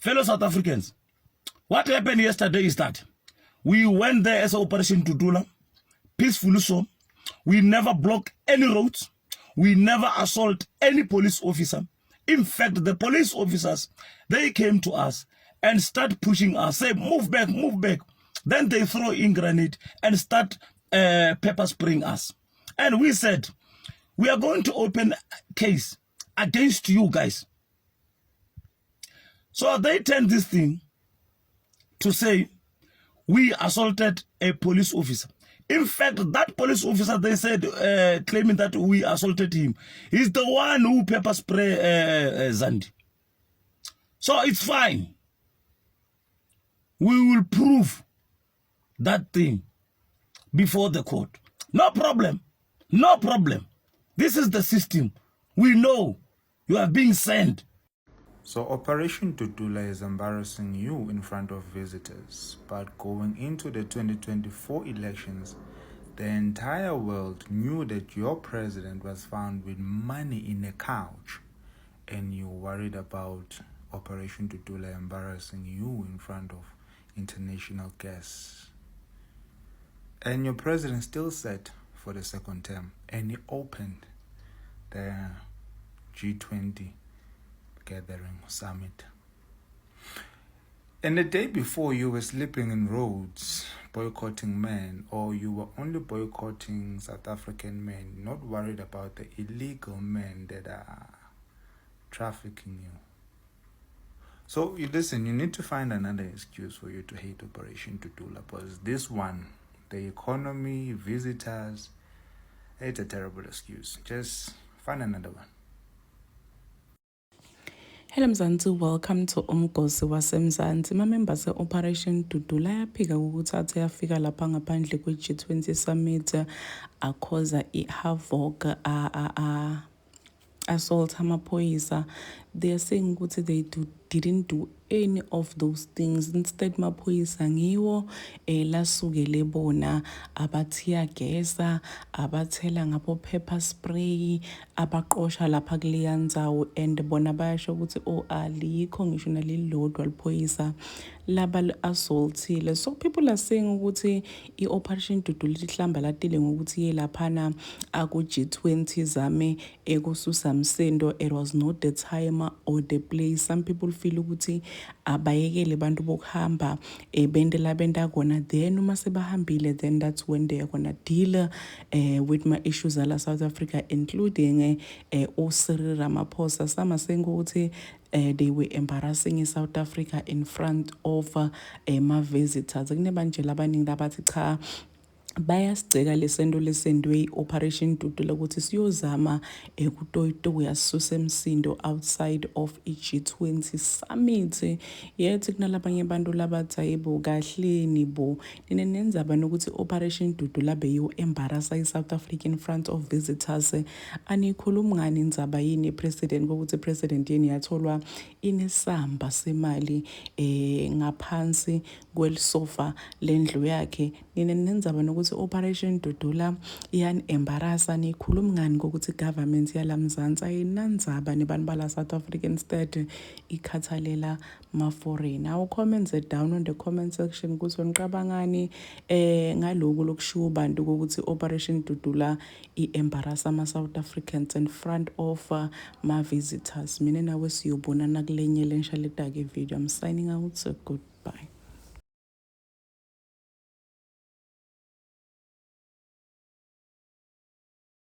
Fellow South Africans, what happened yesterday is that we went there as Operation Tutula, peacefully so. We never block any roads. We never assault any police officer. In fact, the police officers, they came to us and start pushing us, say, move back, move back. Then they throw in grenade and start pepper spraying us. And we said, we are going to open a case against you guys. So they turned this thing to say, we assaulted a police officer. In fact, that police officer, they said, claiming that we assaulted him, he's the one who pepper spray Zandi. So it's fine. We will prove that thing before the court. No problem. No problem. This is the system. We know you are being sent. So Operation Tutula is embarrassing you in front of visitors, but going into the 2024 elections, the entire world knew that your president was found with money in a couch, and you worried about Operation Tutula embarrassing you in front of international guests. And your president still set for the second term, and he opened the G20 gathering summit. And the day before, you were sleeping in roads, boycotting men, or you were only boycotting South African men, not worried about the illegal men that are trafficking you. So you listen, you need to find another excuse for you to hate Operation Tutula, because this one, the economy, visitors, it's a terrible excuse. Just find another one. Hello Mzansi, welcome to Umgosi waseMzansi. Ma-members e-Operation Tutula yaphika ukuthatha yafika lapha ngaphandle kwe-G20 Summit akhoza i-havoc assault amaphoyisa. They are saying ukuthi they didn't do any of those things. Instead maphoyisa ngiwo lasukele bona abathiya gesa, abathela ngapho pepper spray, abaqosha lapha kuleya ndzawo, and bona bayasho ukuthi alikho ngisho nalilodwa liphoyisa laba assaultile. So people are saying ukuthi i-Operation Tutula lihlamba latile ngokuthi ye laphana aku G20 zame ekususa msendo. It was not the time or the place. Some people feel ukuthi abayekele bantu bokuhamba bende la benda kona, then uma sebahambile, then that's when they are gonna deal with my issues ala South Africa, including Cyril Ramaphosa. Some are saying ukuthi they were embarrassing in South Africa in front of my visitors. Kunebanje labaningi labathi cha bayasicela lesendwe Operation Tutula ukuthi siyozama kutoyitoya sisuse emsindo outside of i-G20 summit. Yethi kunalabanye abantu labathi ayibo kahleni bo nenenzaba nokuthi Operation Tutula beyo embarrassa i-South Africa in front of visitors. Anikhuluma ngani indzaba yini president ukuthi president yeni yatholwa inesamba semali ngaphansi kwelisofa lendlu yakhe. Nenenzaba nokuthi Operation Tutula embarrassa nikhuluma ngani ukuthi government yala Mzansi ayinandzaba nebantu bala South Africa, instead ikhathalela ma foreign. Awu comments down on the comment section ukuthi niqabangani ngaloku lokushiwo bantu ukuthi Operation Tutula embarrassa ma South Africans in front of ma visitors. Mina nawe siyobonana kulenye lensha letake video. I'm signing out. So good.